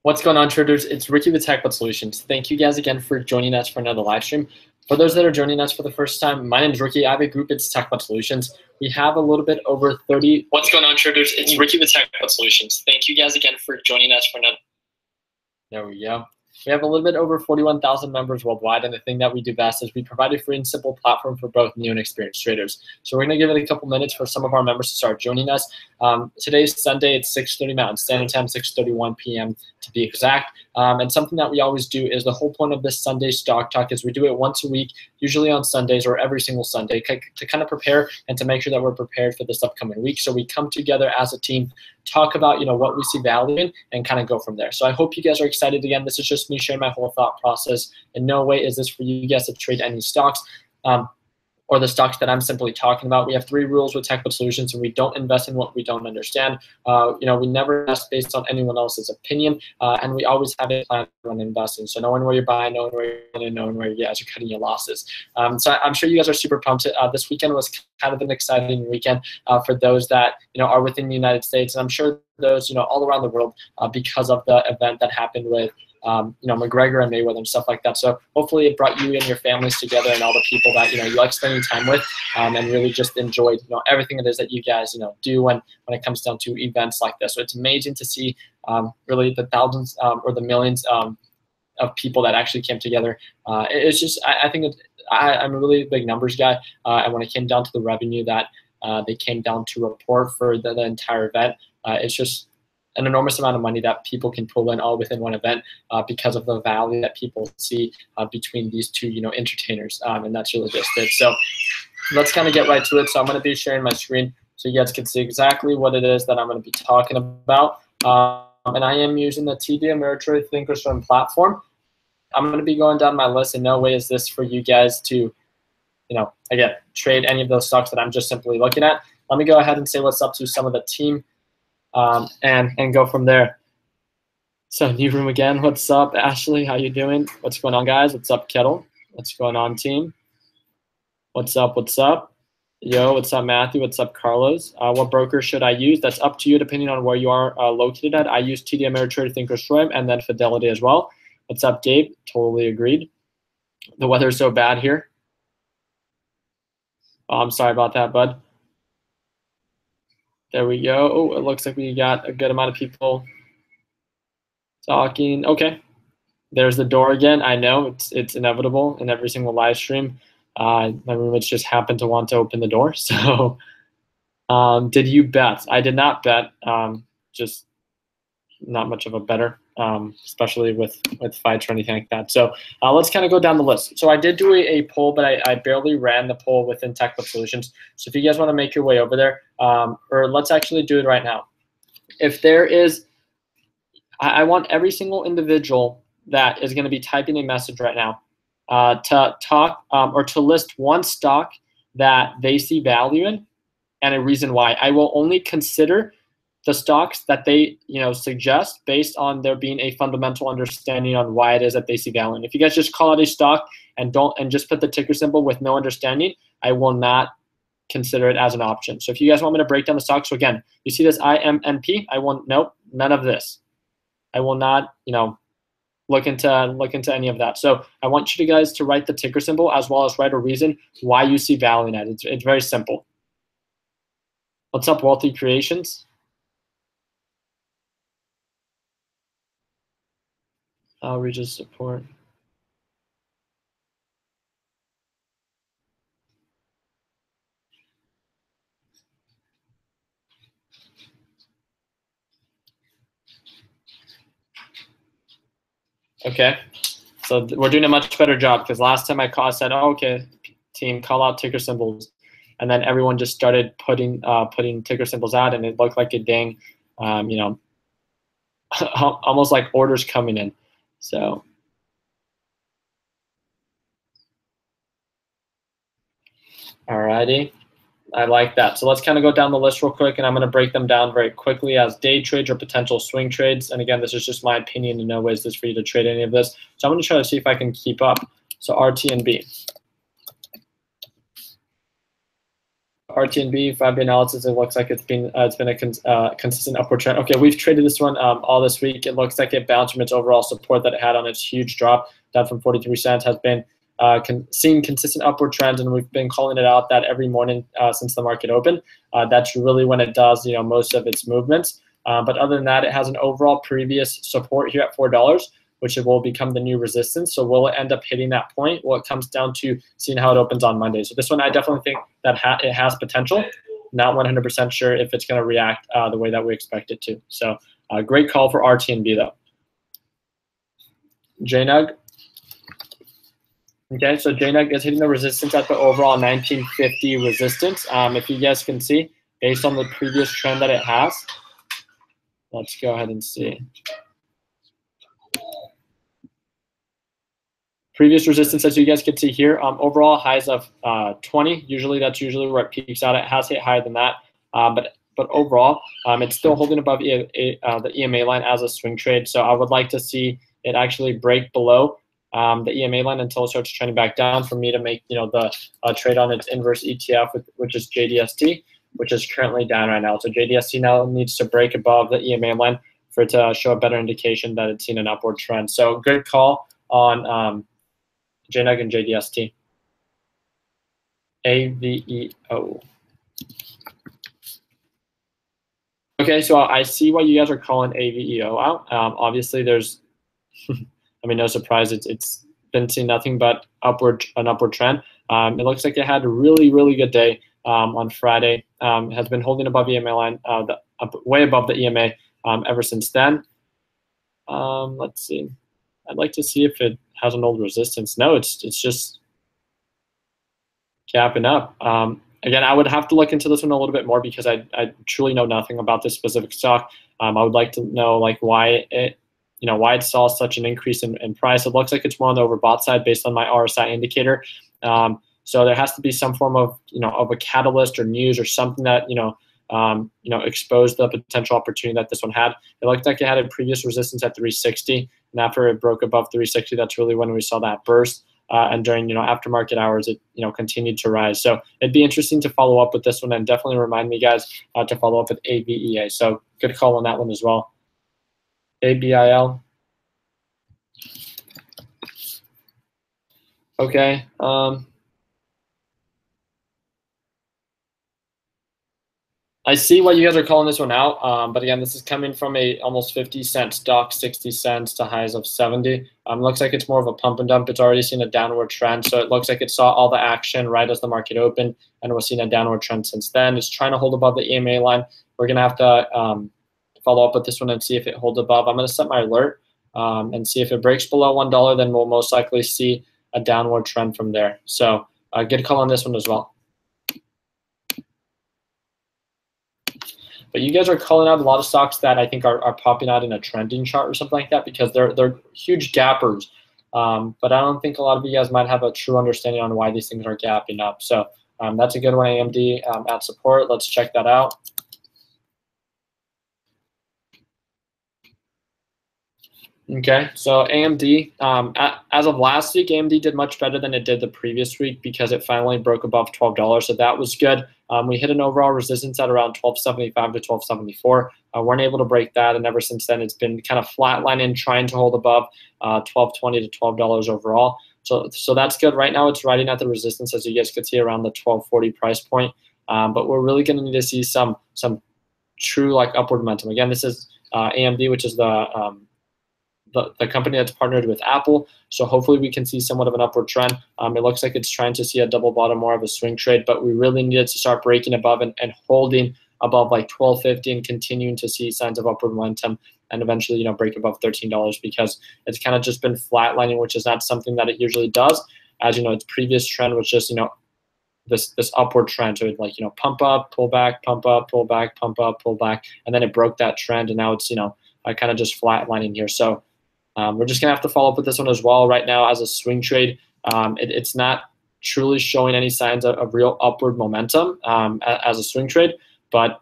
What's going on, traders? It's Ricky with TechBot Solutions. Thank you guys again for joining us for another live stream. For those that are joining us for the first time, my name is Ricky. I have a group. It's TechBot Solutions. We have a little bit over 30. What's going on, traders? It's Ricky with TechBot Solutions. Thank you guys again for joining us for another. There we go. We have a little bit over 41,000 members worldwide, and the thing that we do best is we provide a free and simple platform for both new and experienced traders. So we're going to give it a couple minutes for some of our members to start joining us. Today's Sunday. It's 6:30 Mountain Standard Time, 6:31 p.m. to be exact. And something that we always do is the whole point of this Sunday Stock Talk is we do it once a week, usually on Sundays or every single Sunday, to kind of prepare and to make sure that we're prepared for this upcoming week. So we come together as a team, talk about what we see value in, and kind of go from there. So I hope you guys are excited. Again, this is just me sharing my whole thought process. In no way is this for you guys to trade any stocks. Or the stocks that I'm simply talking about. We have 3 rules with TechBot Solutions, and we don't invest in what we don't understand. We never invest based on anyone else's opinion, and we always have a plan when investing. So knowing where you're buying, knowing where you're in, knowing where you guys are cutting your losses. So I'm sure you guys are super pumped. This weekend was kind of an exciting weekend for those that are within the United States, and I'm sure those all around the world because of the event that happened with McGregor and Mayweather and stuff like that. So hopefully it brought you and your families together and all the people that you like spending time with, and really just enjoyed everything it is that you guys do when it comes down to events like this. So it's amazing to see really the thousands or the millions of people that actually came together. It's just I think I'm a really big numbers guy, and when it came down to the revenue that they came down to report for the entire event, it's just an enormous amount of money that people can pull in all within one event because of the value that people see between these two, entertainers, and that's really just it. So let's kind of get right to it. So I'm going to be sharing my screen so you guys can see exactly what it is that I'm going to be talking about. And I am using the TD Ameritrade Thinkorswim platform. I'm going to be going down my list. In no way is this for you guys to, again, trade any of those stocks that I'm just simply looking at. Let me go ahead and say what's up to some of the team. And go from there. So new room again. What's up, Ashley? How you doing? What's going on, guys? What's up, Kettle? What's going on, team? What's up? What's up? Yo, what's up, Matthew? What's up, Carlos? What broker should I use? That's up to you, depending on where you are located at. I use TD Ameritrade, Thinkorswim, and then Fidelity as well. What's up, Gabe? Totally agreed. The weather's so bad here. Oh, I'm sorry about that, bud. There we go. Oh, it looks like we got a good amount of people talking. Okay, there's the door again. I know it's inevitable in every single live stream. My roommates just happened to want to open the door. So, did you bet? I did not bet. Just not much of a better, especially with fights or anything like that. So let's kind of go down the list. So I did do a poll, but I barely ran the poll within TechBot Solutions. So if you guys want to make your way over there, or let's actually do it right now. If there is, I want every single individual that is going to be typing a message right now to talk or to list one stock that they see value in and a reason why. I will only consider the stocks that they suggest based on there being a fundamental understanding on why it is that they see value. And if you guys just call out a stock and just put the ticker symbol with no understanding, I will not consider it as an option. So if you guys want me to break down the stocks, so again, you see this IMNP, nope, none of this. I will not look into any of that. So I want you guys to write the ticker symbol as well as write a reason why you see value in it. It's very simple. What's up, Wealthy Creations? Regis support. Okay, so we're doing a much better job because last time I said, oh, okay, team, call out ticker symbols, and then everyone just started putting ticker symbols out, and it looked like a dang, almost like orders coming in. So. Alrighty, I like that. So let's kind of go down the list real quick, and I'm going to break them down very quickly as day trades or potential swing trades. And again, this is just my opinion. In no way is this for you to trade any of this. So I'm going to try to see if I can keep up. So RTNB. RTNB 5-day analysis. It looks like it's been a consistent upward trend. Okay, we've traded this one all this week. It looks like it bounced from its overall support that it had on its huge drop down from 43 cents. Has been seeing consistent upward trends, and we've been calling it out that every morning since the market opened. That's really when it does, most of its movements. But other than that, it has an overall previous support here at $4, which it will become the new resistance. So will it end up hitting that point? Well, it comes down to seeing how it opens on Monday. So this one, I definitely think that it has potential. Not 100% sure if it's going to react the way that we expect it to. So great call for RTNB though. JNUG. Okay, so JNUG is hitting the resistance at the overall 1950 resistance. If you guys can see, based on the previous trend that it has, let's go ahead and see. Previous resistance, as you guys can see here, overall highs of 20. That's usually where it peaks out. It has hit higher than that, but overall, it's still holding above the EMA line as a swing trade. So I would like to see it actually break below the EMA line until it starts trending back down for me to make the trade on its inverse ETF, which is JDST, which is currently down right now. So JDST now needs to break above the EMA line for it to show a better indication that it's seen an upward trend. So good call on JNUG and JDST. AVEO. Okay, so I see why you guys are calling AVEO out. Obviously, there's, no surprise. It's been seeing nothing but an upward trend. It looks like it had a really, really good day on Friday. Has been holding above the EMA line, way above the EMA ever since then. Let's see. I'd like to see if it has an old resistance. No, it's just gapping up. Again, I would have to look into this one a little bit more because I truly know nothing about this specific stock. I would like to know why it saw such an increase in price. It looks like it's more on the overbought side based on my RSI indicator. So there has to be some form of of a catalyst or news or something that exposed the potential opportunity that this one had. It looked like it had a previous resistance at 360, and after it broke above 360, that's really when we saw that burst. And during aftermarket hours, it continued to rise. So it'd be interesting to follow up with this one, and definitely remind me, guys, to follow up with AVEA. So good call on that one as well. ABIL. Okay. I see why you guys are calling this one out, but again, this is coming from a almost 50-cent stock, 60 cents to highs of 70. Looks like it's more of a pump and dump. It's already seen a downward trend, so it looks like it saw all the action right as the market opened, and we're seeing a downward trend since then. It's trying to hold above the EMA line. We're gonna have to follow up with this one and see if it holds above. I'm gonna set my alert and see if it breaks below $1, then we'll most likely see a downward trend from there. So good call on this one as well. But you guys are calling out a lot of stocks that I think are popping out in a trending chart or something like that because they're huge gappers. But I don't think a lot of you guys might have a true understanding on why these things are gapping up. So that's a good one, AMD at support. Let's check that out. Okay, so AMD, as of last week, AMD did much better than it did the previous week because it finally broke above $12, so that was good. We hit an overall resistance at around $12.75 to $12.74. Weren't able to break that, and ever since then, it's been kind of flatlining, trying to hold above $12.20 to $12 overall. So that's good. Right now, it's riding at the resistance, as you guys could see, around the $12.40 price point. But we're really going to need to see some true upward momentum. Again, this is AMD, which is the company that's partnered with Apple. So hopefully we can see somewhat of an upward trend. It looks like it's trying to see a double bottom, more of a swing trade, but we really needed to start breaking above and holding above $12.50 and continuing to see signs of upward momentum and eventually, break above $13 because it's kind of just been flatlining, which is not something that it usually does. As you know, its previous trend was just, this upward trend. So it pump up, pull back, pump up, pull back, pump up, pull back, and then it broke that trend, and now it's, kind of just flatlining here. So we're just going to have to follow up with this one as well. Right now, as a swing trade, it's not truly showing any signs of real upward momentum as a swing trade. But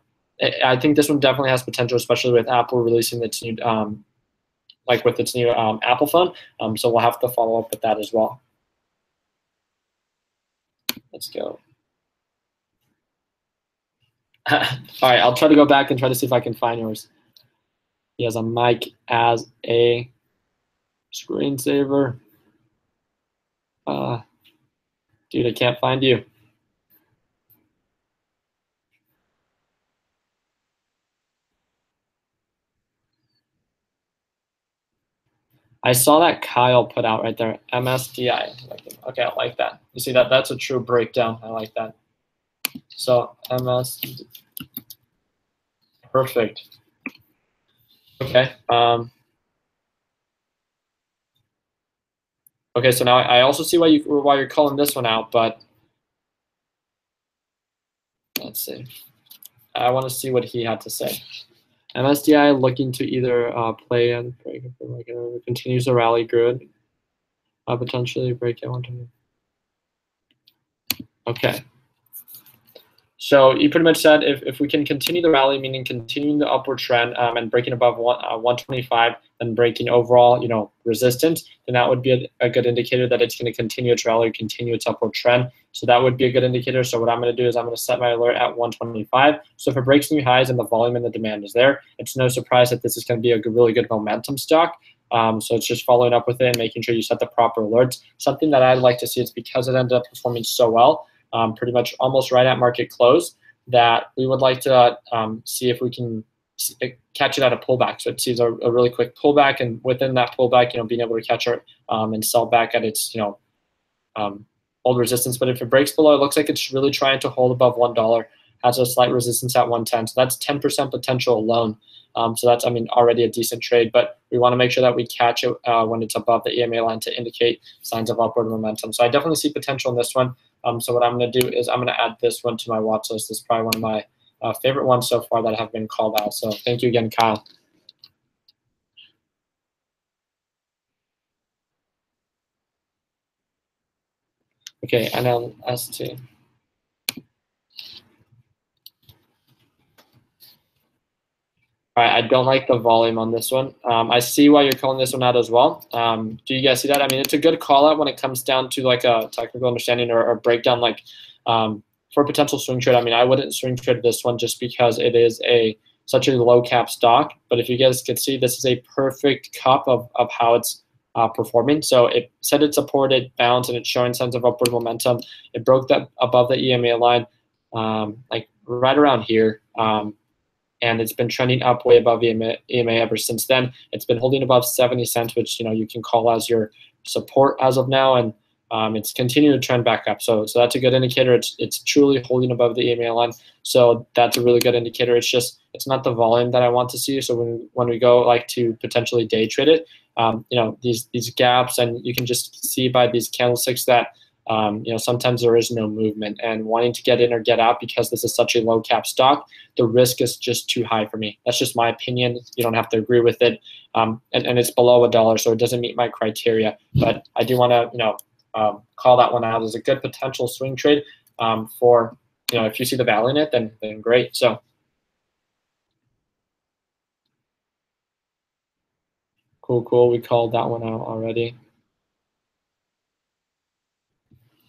I think this one definitely has potential, especially with Apple releasing its new, with its new Apple phone. So we'll have to follow up with that as well. Let's go. All right, I'll try to go back and try to see if I can find yours. He has a mic as a screensaver. Dude, I can't find you. I saw that Kyle put out right there, MSDI. Okay, I like that. You see that? That's a true breakdown. I like that. So MS, perfect. Okay. Okay, so now I also see why you're calling this one out, but let's see. I want to see what he had to say. MSDI looking to either play and break continues to rally good, potentially break out. Okay. So you pretty much said if we can continue the rally, meaning continuing the upward trend and breaking above 125 and breaking overall, resistance, then that would be a good indicator that it's going to continue its rally, continue its upward trend. So that would be a good indicator. So what I'm going to do is I'm going to set my alert at 125. So if it breaks new highs and the volume and the demand is there, it's no surprise that this is going to be a really good momentum stock. So it's just following up with it and making sure you set the proper alerts. Something that I'd like to see is because it ended up performing so well, pretty much almost right at market close, that we would like to see if we can catch it at a pullback. So it sees a really quick pullback, and within that pullback, being able to catch it and sell back at its old resistance. But if it breaks below, it looks like it's really trying to hold above $1. Has a slight resistance at 110. So that's 10% potential alone. So that's, already a decent trade, but we want to make sure that we catch it when it's above the EMA line to indicate signs of upward momentum. So I definitely see potential in this one. So what I'm going to do is I'm going to add this one to my watch list. This is probably one of my favorite ones so far that have been called out. So thank you again, Kyle. Okay, NLST. All right, I don't like the volume on this one. I see why you're calling this one out as well. Do you guys see that? It's a good call out when it comes down to like a technical understanding or breakdown, like for a potential swing trade. I wouldn't swing trade this one just because it is such a low cap stock. But if you guys can see, this is a perfect cup of how it's performing. So it said it supported bounce and it's showing signs of upward momentum. It broke that above the EMA line, like right around here. And it's been trending up way above EMA ever since then. It's been holding above 70 cents, which you can call as your support as of now, and it's continuing to trend back up. So that's a good indicator. It's truly holding above the EMA line. So that's a really good indicator. It's not the volume that I want to see. So when we go like to potentially day trade it, these gaps, and you can just see by these candlesticks that sometimes there is no movement, and wanting to get in or get out because this is such a low cap stock, the risk is just too high for me. That's just my opinion. You don't have to agree with it. And it's below $1, so it doesn't meet my criteria. But I do want to, call that one out as a good potential swing trade for, if you see the value in it, then great. So cool. We called that one out already.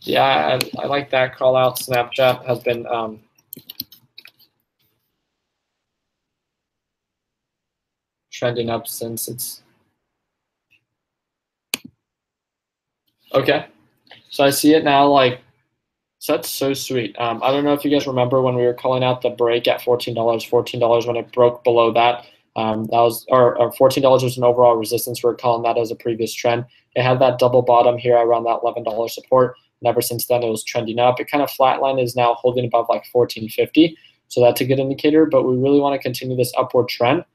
Yeah, I like that call out. Snapchat has been trending up since it's okay. So I see it now. So that's so sweet. I don't know if you guys remember when we were calling out the break at $14. $14 when it broke below that. That was or $14 was an overall resistance. We're calling that as a previous trend. It had that double bottom here around that $11 support. And ever since then, it was trending up. It kind of flatlined, is now holding above like $14.50. So that's a good indicator. But we really want to continue this upward trend.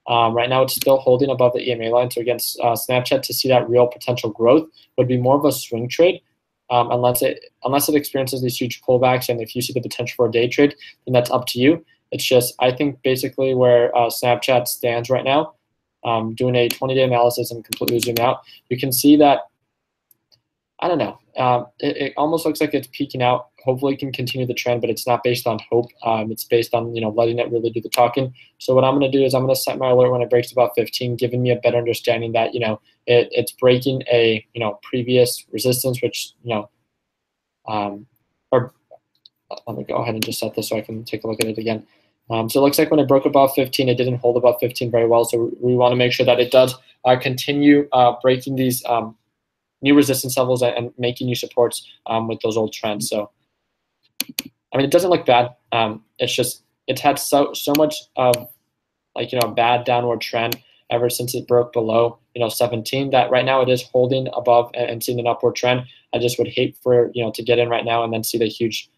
Right now, it's still holding above the EMA line. So against Snapchat, to see that real potential growth would be more of a swing trade, unless it experiences these huge pullbacks. And if you see the potential for a day trade, then that's up to you. It's just, I think basically where Snapchat stands right now, doing a 20-day analysis and completely zoom out, you can see that, I don't know, it almost looks like it's peaking out. Hopefully it can continue the trend, but it's not based on hope. It's based on, letting it really do the talking. So what I'm going to do is I'm going to set my alert when it breaks above 15, giving me a better understanding that, it's breaking a, previous resistance, which, or let me go ahead and just set this so I can take a look at it again. So it looks like when it broke above 15, it didn't hold above 15 very well. So we want to make sure that it does continue breaking these new resistance levels and making new supports with those old trends. So, I mean, it doesn't look bad. It's just, it's had so much of like, a bad downward trend ever since it broke below, 17, that right now it is holding above and seeing an upward trend. I just would hate for, to get in right now and then see the huge,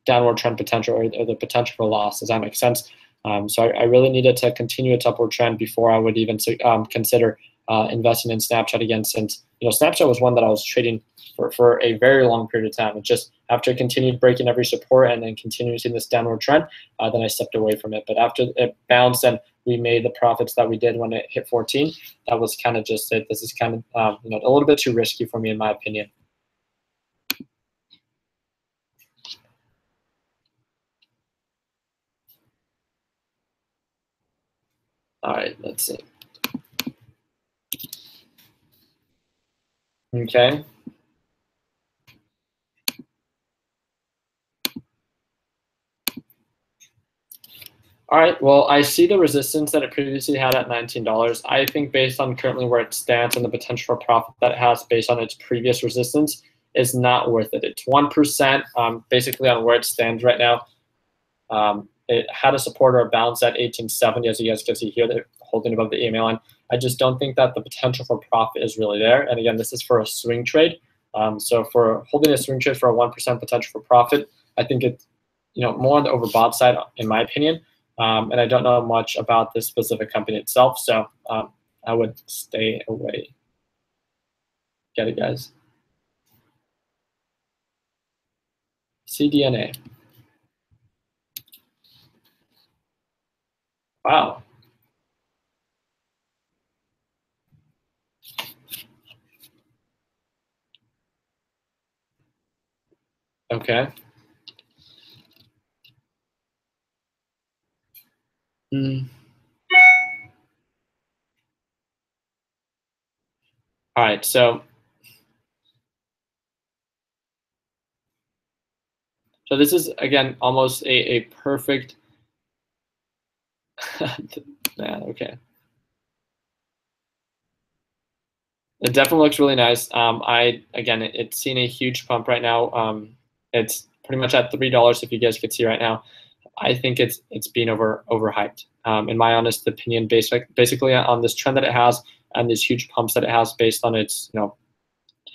downward trend potential or the potential for loss. Does that make sense? So I really needed to continue its upward trend before I would even consider investing in Snapchat again, since Snapchat was one that I was trading for a very long period of time. It just, after it continued breaking every support and then continuing seeing this downward trend, then I stepped away from it. But after it bounced and we made the profits that we did when it hit 14, that was kind of just it. This is kind of a little bit too risky for me, in my opinion. All right, let's see. Okay. All right, well, I see the resistance that it previously had at $19. I think based on currently where it stands and the potential for profit that it has based on its previous resistance is not worth it. It's 1% basically on where it stands right now. It had a support or a bounce at 1870, as you guys can see here, they're holding above the EMA line. I just don't think that the potential for profit is really there. And again, this is for a swing trade. So for holding a swing trade for a 1% potential for profit, I think it's more on the overbought side, in my opinion. And I don't know much about this specific company itself, so I would stay away. Get it, guys? CDNA. Wow. Okay. All right, so this is, again, almost a perfect man, okay. It definitely looks really nice. Again, it's seen a huge pump right now. It's pretty much at $3 if you guys could see right now. I think it's being overhyped. In my honest opinion, basically on this trend that it has and these huge pumps that it has based on its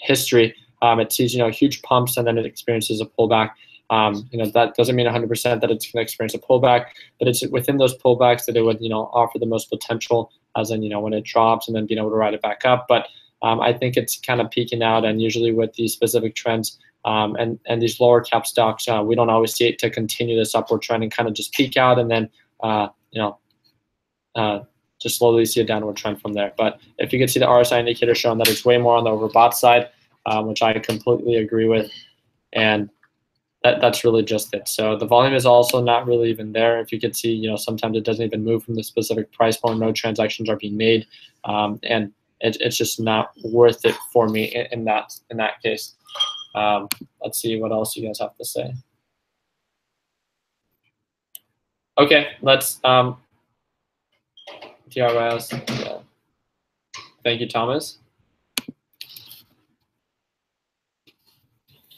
history. It sees huge pumps and then it experiences a pullback. That doesn't mean 100% that it's going to experience a pullback, but it's within those pullbacks that it would offer the most potential, as in when it drops and then being able to ride it back up. But I think it's kind of peaking out, and usually with these specific trends and these lower cap stocks, we don't always see it to continue this upward trend and kind of just peak out and then just slowly see a downward trend from there. But if you could see the RSI indicator showing that it's way more on the overbought side, which I completely agree with, and that's really just it. So the volume is also not really even there. If you could see, sometimes it doesn't even move from the specific price point. No transactions are being made, and it's just not worth it for me in that case. Let's see what else you guys have to say. Okay, let's TRS. Yeah. Thank you, Thomas.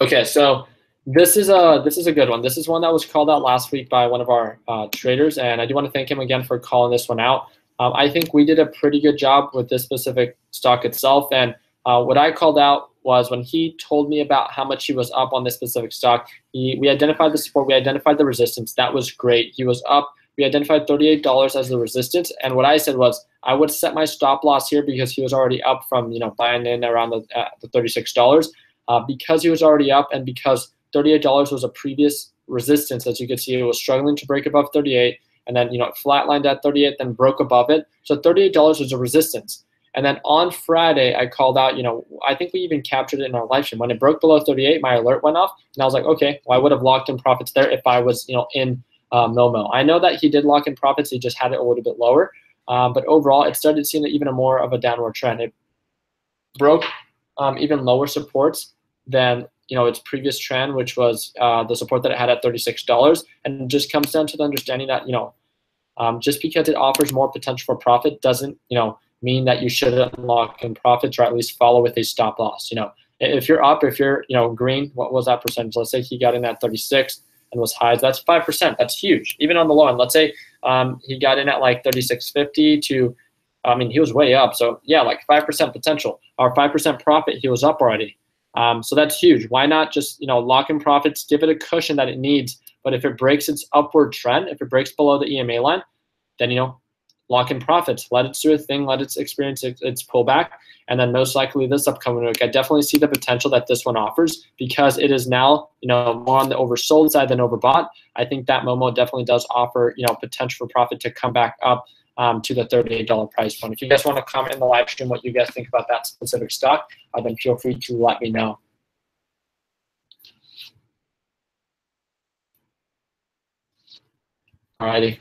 Okay, so this is a good one. This is one that was called out last week by one of our traders, and I do want to thank him again for calling this one out. I think we did a pretty good job with this specific stock itself, and what I called out was when he told me about how much he was up on this specific stock. We identified the support, we identified the resistance. That was great. He was up. We identified $38 as the resistance, and what I said was I would set my stop loss here because he was already up from buying in around the $36. Because he was already up and because $38 was a previous resistance, as you can see, it was struggling to break above 38, and then flatlined at 38, then broke above it. So $38 was a resistance. And then on Friday, I called out, I think we even captured it in our live stream. When it broke below 38, my alert went off, and I was like, okay, well, I would have locked in profits there if I was in Mil. I know that he did lock in profits, he just had it a little bit lower. But overall, it started seeing even more of a downward trend. It broke even lower supports than its previous trend, which was the support that it had at $36, and it just comes down to the understanding that just because it offers more potential for profit doesn't mean that you shouldn't lock in profits, or at least follow with a stop loss. If you're up, if you're green, what was that percentage? Let's say he got in at 36 and was high. That's 5%. That's huge, even on the low end. Let's say he got in at like 36.50 to, he was way up. So yeah, like 5% potential or 5% profit. He was up already. So that's huge. Why not just lock in profits, give it a cushion that it needs. But if it breaks its upward trend, if it breaks below the EMA line, then lock in profits. Let it do a thing. Let it experience its pullback. And then most likely this upcoming week, I definitely see the potential that this one offers, because it is now more on the oversold side than overbought. I think that Momo definitely does offer potential for profit to come back up to the $38 price point. If you guys want to comment in the live stream what you guys think about that specific stock, then feel free to let me know. Alrighty.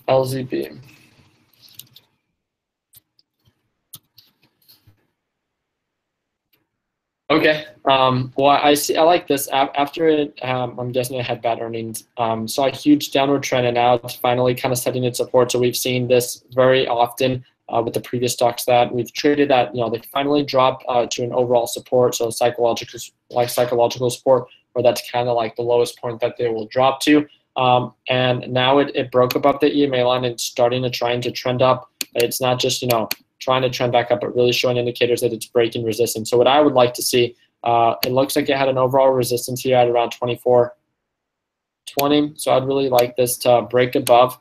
LZB. Okay. Well, I like this. After it, I'm guessing it had bad earnings. Saw a huge downward trend, and now it's finally kind of setting its support. So we've seen this very often with the previous stocks that we've traded that they finally drop to an overall support, so psychological support, or that's kind of like the lowest point that they will drop to. And now it broke above the EMA line and starting to trend up. It's not just trying to trend back up, but really showing indicators that it's breaking resistance. So what I would like to see, it looks like it had an overall resistance here at around 24.20. So I'd really like this to break above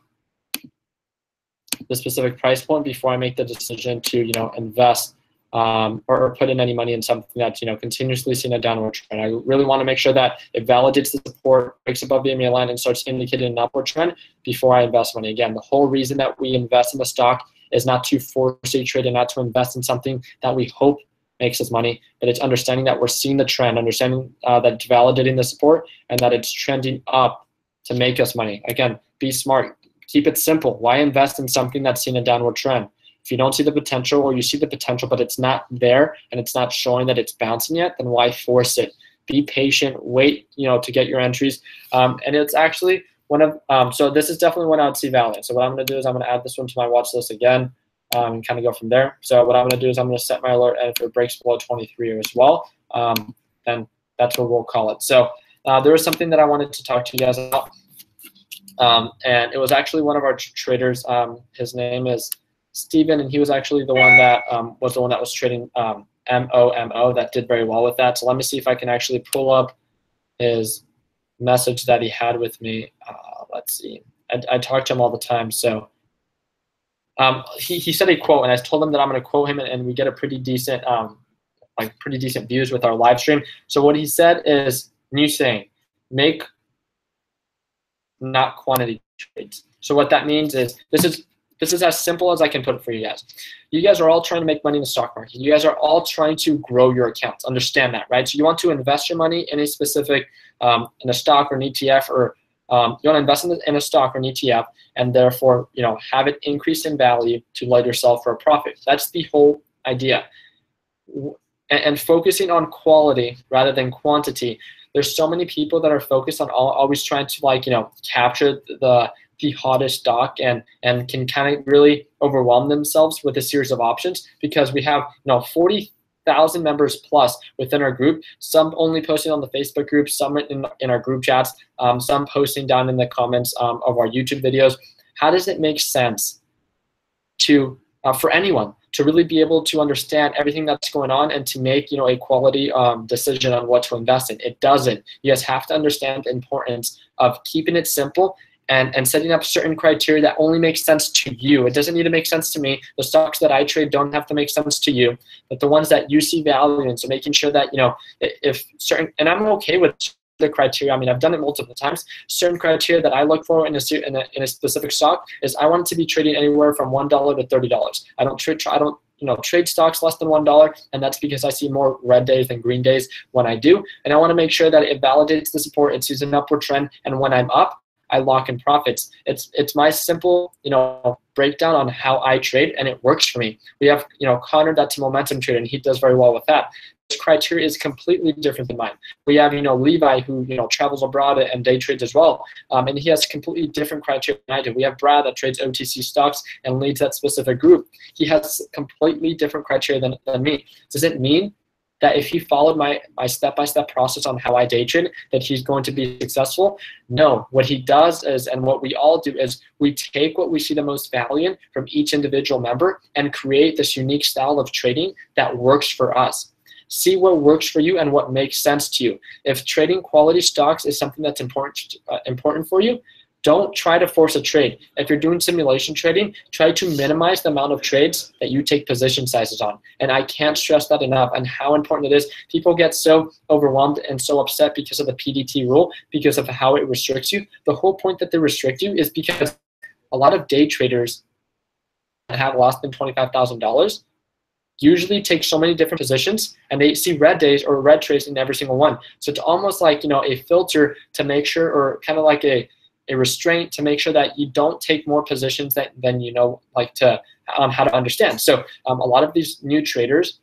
the specific price point before I make the decision to invest or put in any money in something that's continuously seeing a downward trend. I really want to make sure that it validates the support, breaks above the EMA line, and starts indicating an upward trend before I invest money. Again, the whole reason that we invest in the stock is not to force a trade and not to invest in something that we hope makes us money, but it's understanding that we're seeing the trend, understanding that it's validating the support, and that it's trending up to make us money. Again, be smart. Keep it simple. Why invest in something that's seen a downward trend? If you don't see the potential, or you see the potential but it's not there and it's not showing that it's bouncing yet, then why force it? Be patient. Wait, to get your entries. And it's actually one of so this is definitely one I would see value. So what I'm going to do is I'm going to add this one to my watch list again and kind of go from there. So what I'm going to do is I'm going to set my alert, and if it breaks below 23 as well, then that's what we'll call it. So there was something that I wanted to talk to you guys about, and it was actually one of our traders. His name is Steven, and he was actually the one that was trading MOMO that did very well with that. So let me see if I can actually pull up his message that he had with me. Let's see. I talk to him all the time. So he said a quote, and I told him that I'm going to quote him, and we get a pretty decent views with our live stream. So what he said is, new saying, make not quantity trades. So what that means is this is as simple as I can put it for you guys. You guys are all trying to make money in the stock market. You guys are all trying to grow your accounts. Understand that, right? So you want to invest your money in a specific, in a stock or an ETF, or you want to invest in a stock or an ETF, and therefore, have it increase in value to let yourself for a profit. That's the whole idea. And focusing on quality rather than quantity. There's so many people that are focused on always trying to capture the hottest stock and can kind of really overwhelm themselves with a series of options, because we have 40,000 members plus within our group, some only posting on the Facebook group, some in our group chats, some posting down in the comments of our YouTube videos. How does it make sense to for anyone to really be able to understand everything that's going on and to make a quality decision on what to invest in? It doesn't. You guys have to understand the importance of keeping it simple and setting up certain criteria that only make sense to you. It doesn't need to make sense to me. The stocks that I trade don't have to make sense to you, but the ones that you see value in. So making sure that if certain, and I'm okay with the criteria. I mean, I've done it multiple times. Certain criteria that I look for in a specific stock is I want it to be trading anywhere from $1 to $30. I don't trade stocks less than $1, and that's because I see more red days than green days when I do. And I want to make sure that it validates the support, it sees an upward trend, and when I'm up, I lock in profits. It's my simple, breakdown on how I trade, and it works for me. We have, Connor, that's a momentum trader, and he does very well with that. His criteria is completely different than mine. We have, Levi, who, travels abroad and day trades as well, and he has completely different criteria than I do. We have Brad that trades OTC stocks and leads that specific group. He has completely different criteria than me. Does it mean that if he followed my step-by-step process on how I day trade, that he's going to be successful? No. What he does is, and what we all do, is we take what we see the most value in from each individual member and create this unique style of trading that works for us. See what works for you and what makes sense to you. If trading quality stocks is something that's important for you, don't try to force a trade. If you're doing simulation trading, try to minimize the amount of trades that you take position sizes on. And I can't stress that enough, and how important it is. People get so overwhelmed and so upset because of the PDT rule, because of how it restricts you. The whole point that they restrict you is because a lot of day traders that have less than $25,000 usually take so many different positions, and they see red days or red trades in every single one. So it's almost like, a filter to make sure, or kind of like a restraint to make sure that you don't take more positions than on how to understand. So a lot of these new traders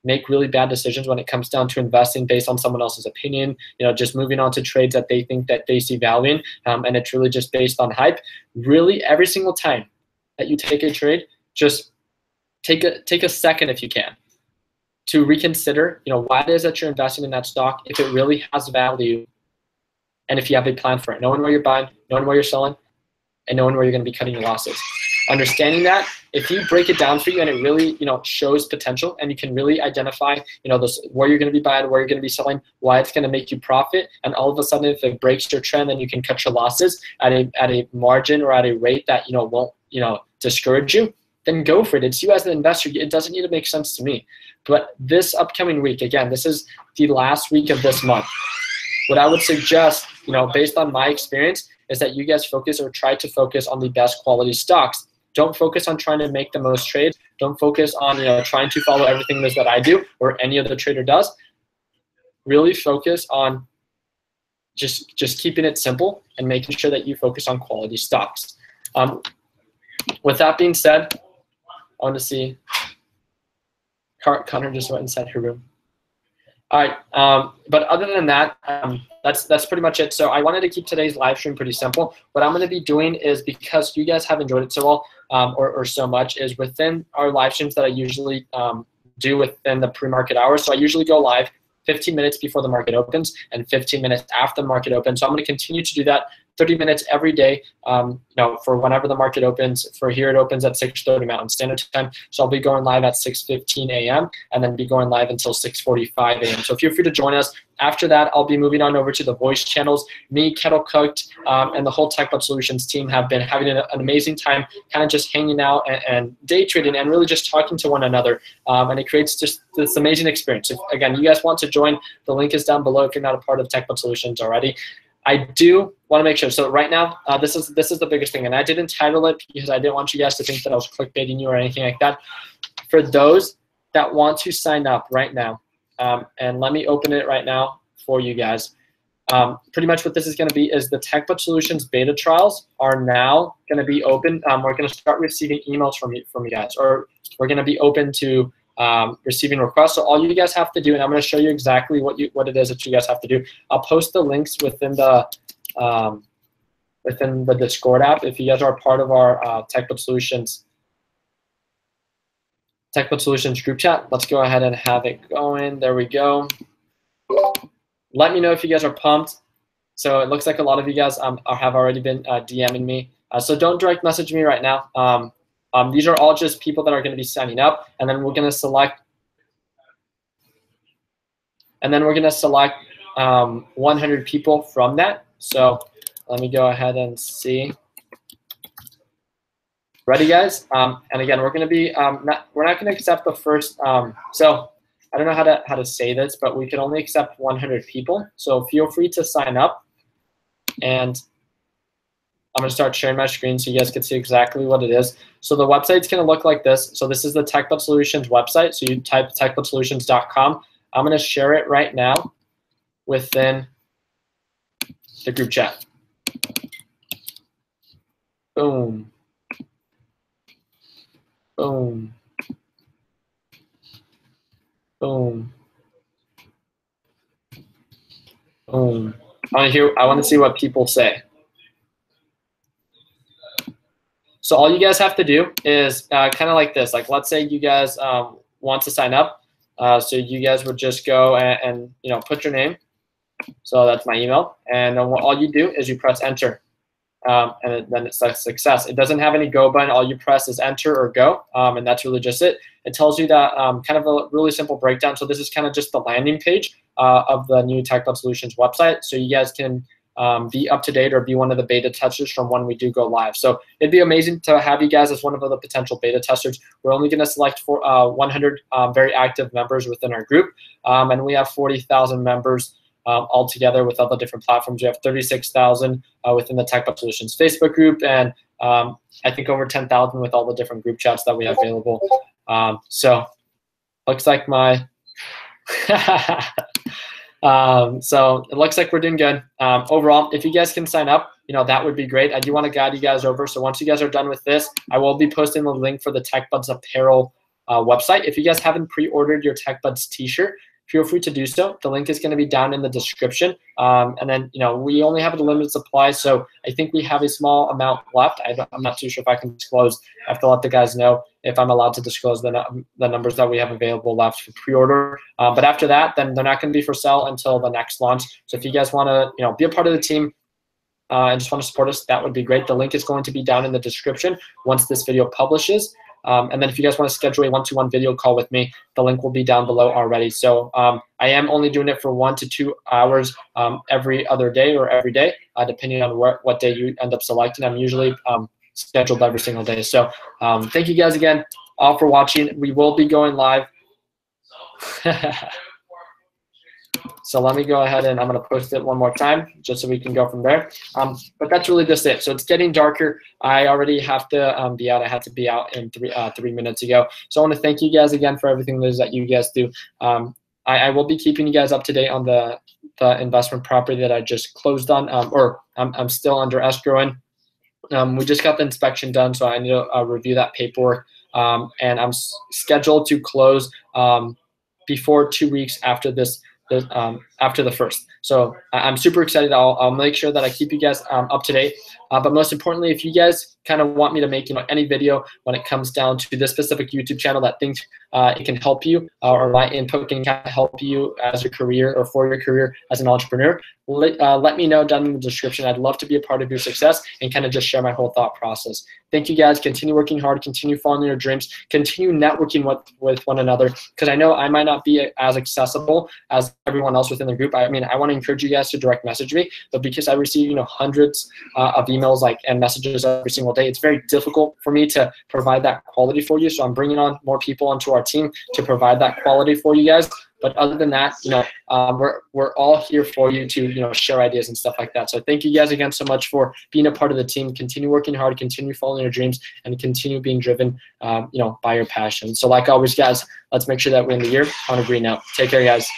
make really bad decisions when it comes down to investing based on someone else's opinion, just moving on to trades that they think that they see value in, and it's really just based on hype. Really, every single time that you take a trade, just take a second, if you can, to reconsider, why it is that you're investing in that stock, if it really has value, and if you have a plan for it, knowing where you're buying, knowing where you're selling, and knowing where you're going to be cutting your losses. Understanding that, if you break it down for you and it really, shows potential, and you can really identify, where you're going to be buying, where you're going to be selling, why it's going to make you profit, and all of a sudden, if it breaks your trend, then you can cut your losses at a margin or at a rate that won't discourage you, then go for it. It's you as an investor. It doesn't need to make sense to me. But this upcoming week, again, this is the last week of this month. What I would suggest, based on my experience, is that you guys focus, or try to focus, on the best quality stocks. Don't focus on trying to make the most trades. Don't focus on trying to follow everything that I do or any other trader does. Really focus on just keeping it simple and making sure that you focus on quality stocks. With that being said, I want to see Connor just went inside her room. All right, but other than that, that's pretty much it. So I wanted to keep today's live stream pretty simple. What I'm going to be doing is, because you guys have enjoyed it so well, or so much, is within our live streams that I usually do within the pre-market hours. So I usually go live 15 minutes before the market opens and 15 minutes after the market opens. So I'm going to continue to do that 30 minutes every day, for whenever the market opens. For here, it opens at 6:30 Mountain Standard Time. So I'll be going live at 6:15 a.m. and then be going live until 6:45 a.m. So feel free to join us. After that, I'll be moving on over to the voice channels. Me, Kettle Cooked, and the whole TechBot Solutions team have been having an amazing time, kind of just hanging out and day trading and really just talking to one another. And it creates just this amazing experience. If, again, you guys want to join, the link is down below if you're not a part of TechBot Solutions already. I do want to make sure. So right now, this is the biggest thing, and I didn't title it because I didn't want you guys to think that I was clickbaiting you or anything like that. For those that want to sign up right now, and let me open it right now for you guys. Pretty much what this is going to be is the TechBot Solutions beta trials are now going to be open. We're going to start receiving emails from you guys, or we're going to be open to receiving requests. So all you guys have to do, and I'm going to show you exactly what it is that you guys have to do. I'll post the links within the Discord app if you guys are part of our TechBot Solutions group chat. Let's go ahead and have it going. There we go. Let me know if you guys are pumped. So it looks like a lot of you guys have already been DMing me. So don't direct message me right now. These are all just people that are going to be signing up, and then we're going to select 100 people from that. So let me go ahead and see. Ready, guys? And again, we're going to be we're not going to accept the first. So I don't know how to say this, but we can only accept 100 people. So feel free to sign up, and I'm going to start sharing my screen so you guys can see exactly what it is. So the website's going to look like this. So this is the TechBud Solutions website. So you type techbudsolutions.com. I'm going to share it right now within the group chat. Boom. Boom. Boom. Boom. I want to see what people say. So all you guys have to do is kind of like this. Like, let's say you guys want to sign up. So you guys would just go and you know, put your name. So that's my email. And then all you do is you press enter. And then it's a success. It doesn't have any go button. All you press is enter or go, and that's really just it. It tells you that kind of a really simple breakdown. So this is kind of just the landing page of the new TechBud Solutions website, so you guys can be up to date or be one of the beta testers from when we do go live. So it'd be amazing to have you guys as one of the potential beta testers. We're only going to select for 100 very active members within our group, and we have 40,000 members. All together with all the different platforms. We have 36,000 within the TechBud Solutions Facebook group, and I think over 10,000 with all the different group chats that we have available. So looks like my so it looks like we're doing good. Overall, if you guys can sign up, you know, that would be great. I do want to guide you guys over. So once you guys are done with this, I will be posting the link for the TechBuds apparel website. If you guys haven't pre-ordered your TechBuds t-shirt, feel free to do so. The link is going to be down in the description. And then, you know, we only have a limited supply, so I think we have a small amount left. I'm not too sure if I can disclose. I have to let the guys know if I'm allowed to disclose the numbers that we have available left for pre-order. But after that, then they're not going to be for sale until the next launch. So if you guys want to, you know, be a part of the team and just want to support us, that would be great. The link is going to be down in the description once this video publishes. And then if you guys want to schedule a one-to-one video call with me, the link will be down below already. So I am only doing it for 1 to 2 hours every other day or every day, depending on what day you end up selecting. I'm usually scheduled every single day. So thank you guys again all for watching. We will be going live. So let me go ahead and I'm going to post it one more time just so we can go from there. But that's really just it. So it's getting darker. I already have to be out. I had to be out in 3 minutes ago. So I want to thank you guys again for everything that you guys do. I will be keeping you guys up to date on the investment property that I just closed on, or I'm still under escrowing. We just got the inspection done, so I need to review that paperwork. And I'm scheduled to close before 2 weeks after this. After the first. So I'm super excited. I'll make sure that I keep you guys up to date. But most importantly, if you guys kind of want me to make, you know, any video when it comes down to this specific YouTube channel that thinks it can help you, or my input can kind of help you as your career or for your career as an entrepreneur, let me know down in the description. I'd love to be a part of your success and kind of just share my whole thought process. Thank you guys. Continue working hard. Continue following your dreams. Continue networking with one another, because I know I might not be as accessible as everyone else within the group. I mean, I want to encourage you guys to direct message me, but because I receive, you know, hundreds of emails and messages every single day, it's very difficult for me to provide that quality for you. So I'm bringing on more people onto our team to provide that quality for you guys. But other than that, you know, we're all here for you to, you know, share ideas and stuff like that. So thank you guys again so much for being a part of the team. Continue working hard, continue following your dreams, and continue being driven, you know, by your passion. So like always, guys, let's make sure that we end the year on a green note. Take care, guys.